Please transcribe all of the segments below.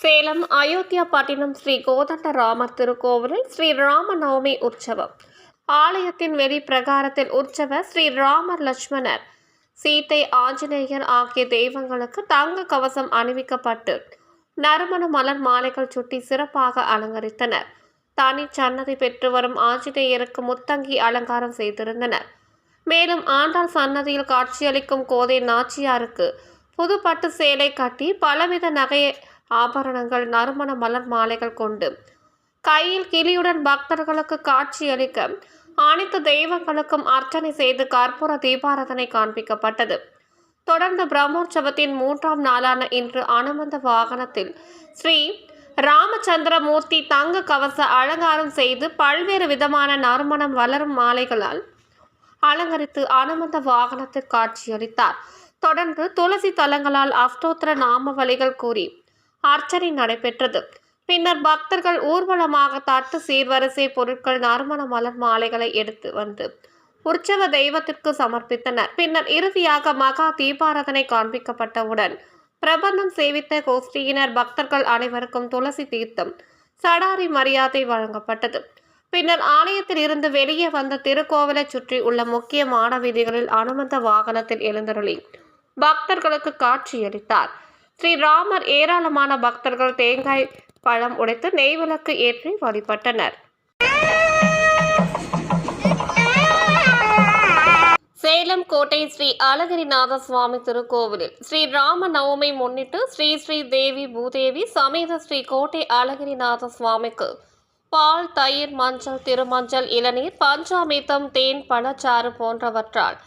சேலம் அயோத்தியா பட்டினம் ஸ்ரீ கோதண்டராமர் திருக்கோவிலில் ஸ்ரீ ராம நவமி உற்சவம். ஆலயத்தின் வெளி பிரகாரத்தில் உற்சவ ஸ்ரீ ராமர், லட்சுமணர், சீதை, ஆஞ்சநேயர் ஆகிய தெய்வங்களுக்கு தங்க கவசம் அணிவிக்கப்பட்டு நறுமண மலர் மாலைகள் சுட்டி சிறப்பாக அலங்கரித்தனர். தனி சன்னதி பெற்று வரும் ஆஞ்சநேயருக்கு முத்தங்கி அலங்காரம் செய்திருந்தனர். மேலும் ஆண்டாள் சன்னதியில் காட்சியளிக்கும் கோதை நாச்சியாருக்கு புது பட்டு சேலை கட்டி பலவித நகை ஆபரணங்கள், நறுமண மலர் மாலைகள் கொண்டு கையில் கிளியுடன் பக்தர்களுக்கு காட்சியளிக்க அனைத்து தெய்வங்களுக்கும் அர்ச்சனை செய்து கற்பூர தீபாராதனை காண்பிக்கப்பட்டது. தொடர்ந்து பிரம்மோற்சவத்தின் 3ஆம் நாளான இன்று அனுமந்த வாகனத்தில் ஸ்ரீ ராமச்சந்திரமூர்த்தி தங்க கவச அலங்காரம் செய்து பல்வேறு விதமான நறுமணம் வளரும் மாலைகளால் அலங்கரித்து அனுமந்த வாகனத்தில் காட்சியளித்தார். தொடர்ந்து துளசி தலங்களால் அஷ்டோத்திர நாமவலிகள் கூறி அர்ச்சனை நடைபெற்றது. பின்னர் பக்தர்கள் ஊர்வலமாக தட்டு, சீர்வரிசை பொருட்கள், நறுமண மலர் மாலைகளை எடுத்து வந்து உற்சவ தெய்வத்திற்கு சமர்ப்பித்தனர். பின்னர் இறுதியாக மகா தீபாராதனை காண்பிக்கப்பட்டவுடன் பிரபந்தம் சேவித்த கோஷ்டியினர் பக்தர்கள் அனைவருக்கும் துளசி தீர்த்தம், சடாரி மரியாதை வழங்கப்பட்டது. பின்னர் ஆலயத்தில் இருந்து வெளியே வந்த திருக்கோவிலை சுற்றி உள்ள முக்கியமான வீதிகளில் அனுமந்த வாகனத்தில் எழுந்தருளி பக்தர்களுக்கு காட்சியளித்தார். ஸ்ரீராமர். ஏராளமான பக்தர்கள் தேங்காய் பழம் உடைத்து நெய்விளக்கு ஏற்றி வழிபட்டனர். சேலம் கோட்டை ஸ்ரீ அழகிரிநாத சுவாமி திருக்கோவிலில் ஸ்ரீ ராம நவமி முன்னிட்டு ஸ்ரீ ஸ்ரீ தேவி பூதேவி சமேத ஸ்ரீ கோட்டை அழகிரிநாத சுவாமிக்கு பால், தயிர், மஞ்சள், திருமஞ்சள், இளநீர், பஞ்சாமிர்தம், தேன், பழச்சாறு போன்றவற்றால்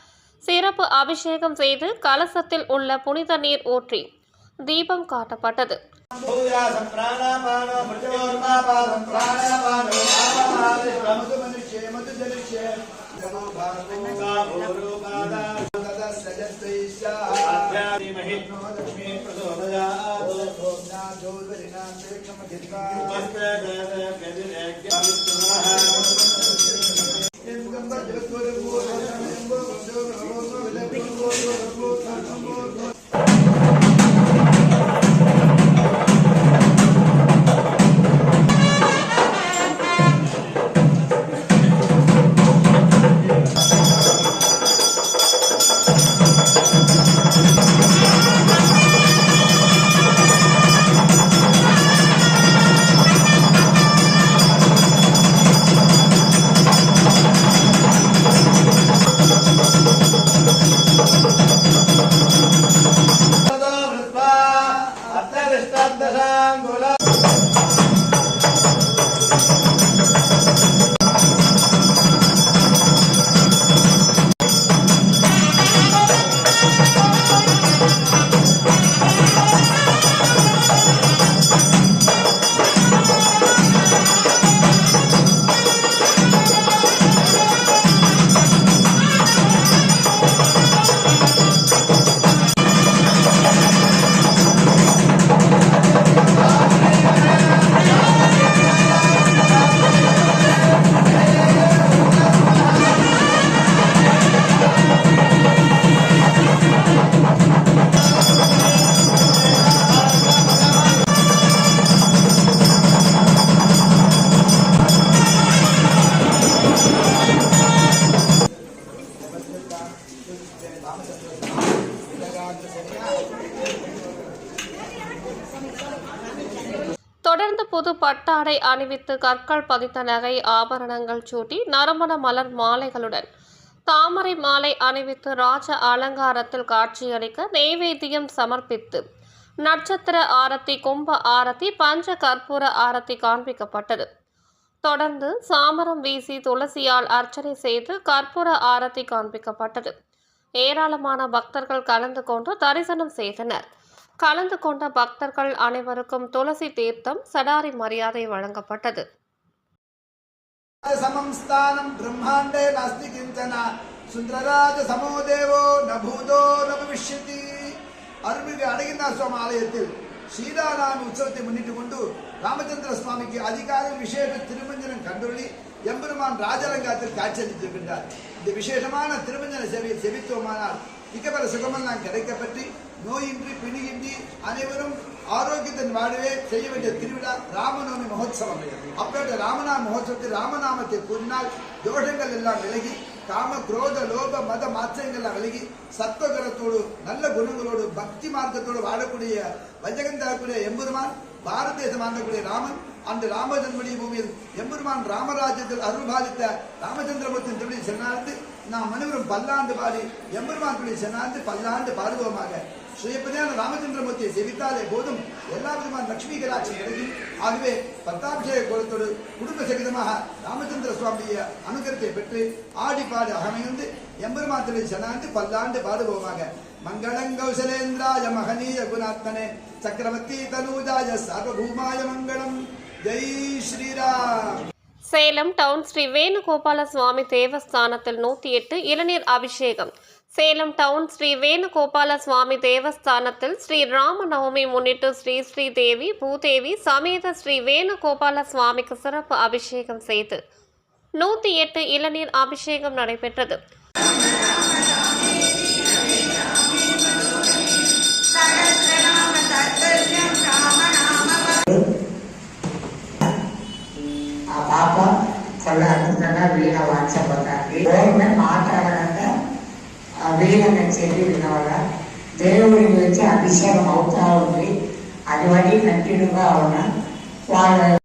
சிறப்பு அபிஷேகம் செய்து கலசத்தில் உள்ள புனித நீர் ஊற்றி தீபம் காட்டப்பட்டது. தொடர்ந்து புது பட்டாடை அணிவித்து கற்கள் பதித்த நகை ஆபரணங்கள் சூட்டி நறுமண மலர் மாலைகளுடன் தாமரை மாலை அணிவித்து ராஜ அலங்காரத்தில் காட்சியளிக்க நெய்வேத்தியம் சமர்ப்பித்து நட்சத்திர ஆரத்தி, கும்ப ஆரத்தி, பஞ்ச கற்பூர ஆரத்தி காண்பிக்கப்பட்டது. தொடர்ந்து சாமரம் வீசி துளசியால் அர்ச்சனை செய்து கற்பூர ஆரத்தி காண்பிக்கப்பட்டது. ஏராளமான பக்தர்கள் கலந்து கொண்டு தரிசனம் செய்தனர். கலந்து கொண்ட பக்தர்கள் அனைவருக்கும் துளசி தீர்த்தம், சடாரி மரியாதை வழங்கப்பட்டது. சமம்ஸ்தானம் பிரம்மாண்டே நாஸ்தி கிஞ்சன சுந்தரராஜ சமோதேவோ நபூதோ நபவிஷ்யதி. அருள்மிகு அழகிரிநாத சுவாமி ஆலயத்தில் சீதாராம உற்சவத்தை முன்னிட்டு கொண்டு ராமச்சந்திர சுவாமிக்கு அதிகாலை விசேஷ திருமஞ்சனம் கண்டுள்ளி எம்பெருமான் ராஜரங்கத்தில் காட்சியளித்திருக்கின்றார். இந்த விசேஷமான திருமஞ்சன சேவையை செவித்தோமானால் மிகப்பல சுகமெல்லாம் கிடைக்கப்பட்டு நோயின்றி பிணியின்றி அனைவரும் ஆரோக்கியத்தின் வாழ்வே செய்ய வேண்டிய திருவிழா ராமநவமி மகோத்சவம். அப்பேற்ற ராமநாம மகோத்சவத்தில் ராமநாமத்தை கூறினால் தோஷங்கள் எல்லாம் விலகி காம குரோத லோப மத மாற்றங்கள் எல்லாம் விலகி சத்வகரத்தோடு நல்ல குணங்களோடு பக்தி மார்க்கத்தோடு வாழக்கூடிய வஞ்சகம் தரக்கூடிய எம்பெருமான் பாரத தேசம் ஆண்டக்கூடிய ராமன் அந்த ராமஜன்மடி பூமியில் எம்பெருமான் ராமராஜ்யத்தில் அருள் பாலித்த ராமச்சந்திரமூர்த்தியின் திருவிழி சென்னார்ந்து நாம் அனைவரும் பல்லாண்டு பாடி எம்பெருமான் திருவிழி சென்னார்ந்து பல்லாண்டு பாடுவோமாக. ஸ்ரீபதியான ராமச்சந்திரமூர்த்தியை செவித்தாலே போதும் எல்லா விதமான லட்சுமி கடாட்சி கிடைக்கும். ஆகவே பட்டாபிஷேக கோலத்தோடு குடும்ப சகிதமாக ராமச்சந்திர சுவாமிய அனுகிரகத்தை பெற்று ஆடி பாடு அகமையுந்து எம்பெருமான் திருவிழி சென்னார்ந்து பல்லாண்டு பாடுவோமாக. மங்களங்கௌசலேந்திராய மகனீய குணாத்மனே சக்கரவர்த்தி தனூஜாய சார்வபூமாய மங்களம். ஜெய் ஸ்ரீராம். சேலம் டவுன் ஸ்ரீ வேணுகோபால சுவாமி தேவஸ்தானத்தில் 108 இளநீர் அபிஷேகம். சேலம் டவுன் ஸ்ரீ வேணுகோபால சுவாமி தேவஸ்தானத்தில் ஸ்ரீ ராம நவமி முன்னிட்டு ஸ்ரீ தேவி பூதேவி சமேத ஸ்ரீ வேணுகோபால சுவாமிக்கு சிறப்பு அபிஷேகம் செய்து 108 இளநீர் அபிஷேகம் நடைபெற்றது. పాప చాలా అద్భుతంగా వీణ వాంచబోతాయి. ఓర్మే మాట్లాడకుండా వీణను చెప్పి విన్నవల్ల దేవుడి గురించి అభిషేకం అవుతా ఉంది. అది వడి కంటిన్యూగా ఉన్న వాళ్ళ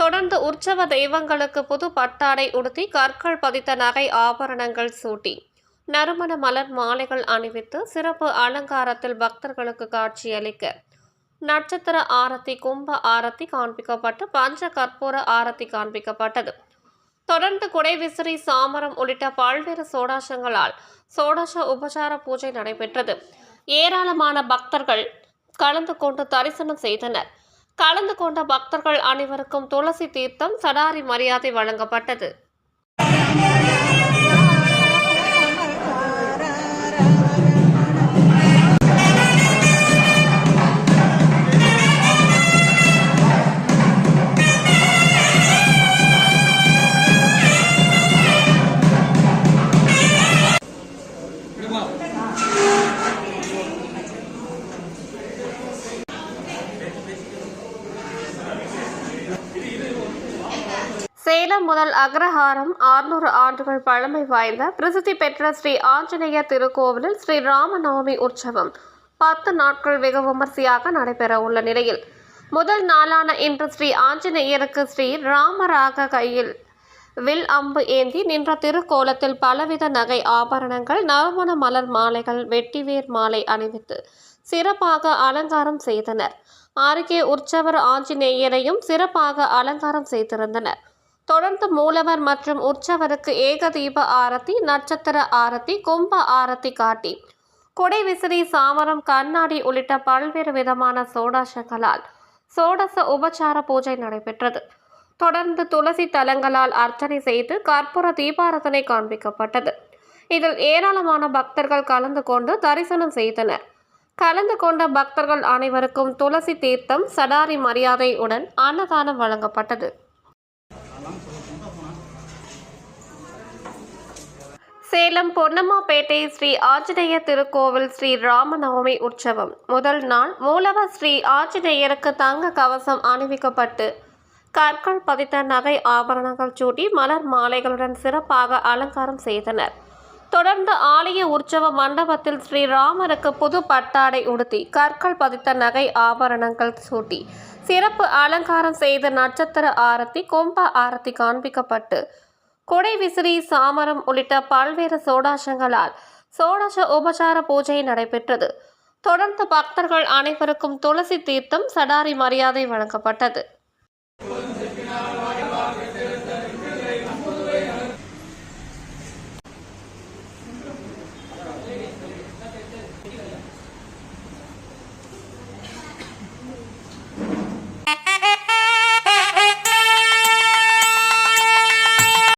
தொடர்ந்து உற்சவ தெய்வங்களுக்கு புது பட்டாடை உடுத்தி கற்கள் பதித்த நகை ஆபரணங்கள் சூட்டி நறுமண மலர் மாலைகள் அணிவித்து சிறப்பு அலங்காரத்தில் பக்தர்களுக்கு காட்சியளிக்க நட்சத்திர ஆரத்தி கும்ப ஆரத்தி காண்பிக்கப்பட்டு பஞ்ச கற்பூர ஆரத்தி காண்பிக்கப்பட்டது. தொடர்ந்து குடை விசிறி சாமரம் உள்ளிட்ட பல்வேறு சோடாசங்களால் சோடாச உபசார பூஜை நடைபெற்றது. ஏராளமான பக்தர்கள் கலந்து கொண்டு தரிசனம் செய்தனர். கலந்து கொண்ட பக்தர்கள் அனைவருக்கும் துளசி தீர்த்தம் சடாரி மரியாதை வழங்கப்பட்டது. சேலம் முதல் அக்ரஹாரம் 600 ஆண்டுகள் பழமை வாய்ந்த பிரசித்தி பெற்ற ஸ்ரீ ஆஞ்சநேய திருக்கோவிலில் ஸ்ரீ ராம நவமி உற்சவம் 10 நாட்கள் வெகு விமர்சையாக நடைபெற உள்ள நிலையில் முதல் நாளான இன்று ஸ்ரீ ஆஞ்சநேயருக்கு ஸ்ரீ ராமராக கையில் வில் அம்பு ஏந்தி நின்ற திருக்கோலத்தில் பலவித நகை ஆபரணங்கள் நறுமண மலர் மாலைகள் வெட்டிவேர் மாலை அணிவித்து சிறப்பாக அலங்காரம் செய்தனர். அருகே உற்சவர் ஆஞ்சநேயரையும் சிறப்பாக அலங்காரம் செய்திருந்தனர். தொடர்ந்து மூலவர் மற்றும் உற்சவருக்கு ஏகதீப ஆரத்தி நட்சத்திர ஆரத்தி கும்ப ஆரத்தி காட்டி கொடை விசிறி சாமரம் கண்ணாடி உள்ளிட்ட பல்வேறு விதமான சோடாசங்களால் சோடச உபசார பூஜை நடைபெற்றது. தொடர்ந்து துளசி தலங்களால் அர்ச்சனை செய்து கற்பூர தீபாரதனை காண்பிக்கப்பட்டது. இதில் ஏராளமான பக்தர்கள் கலந்து கொண்டு தரிசனம் செய்தனர். கலந்து கொண்ட பக்தர்கள் அனைவருக்கும் துளசி தீர்த்தம் சடாரி மரியாதையுடன் அன்னதானம் வழங்கப்பட்டது. சேலம் பொன்னம்மாபேட்டை ஸ்ரீ ஆஞ்சநேய திருக்கோவில் ஸ்ரீ ராமநவமி உற்சவம் முதல் நாள் மூலவர் ஸ்ரீ ஆஞ்சநேயருக்கு தங்க கவசம் அணிவிக்கப்பட்டு கற்கள் பதித்த நகை ஆபரணங்கள் சூட்டி மலர் மாலைகளுடன் சிறப்பாக அலங்காரம் செய்தனர். தொடர்ந்து ஆலய உற்சவ மண்டபத்தில் ஸ்ரீராமருக்கு புது பட்டாடை உடுத்தி கற்கள் பதித்த நகை ஆபரணங்கள் சூட்டி சிறப்பு அலங்காரம் செய்த நட்சத்திர ஆரத்தி கும்ப ஆரத்தி காண்பிக்கப்பட்டு கொடை விசிறி, சாமரம் உள்ளிட்ட பல்வேறு சோடாசங்களால் சோடாச உபசார பூஜை நடைபெற்றது. தொடர்ந்து பக்தர்கள் அனைவருக்கும் துளசி தீர்த்தம், சடாரி மரியாதை வழங்கப்பட்டது.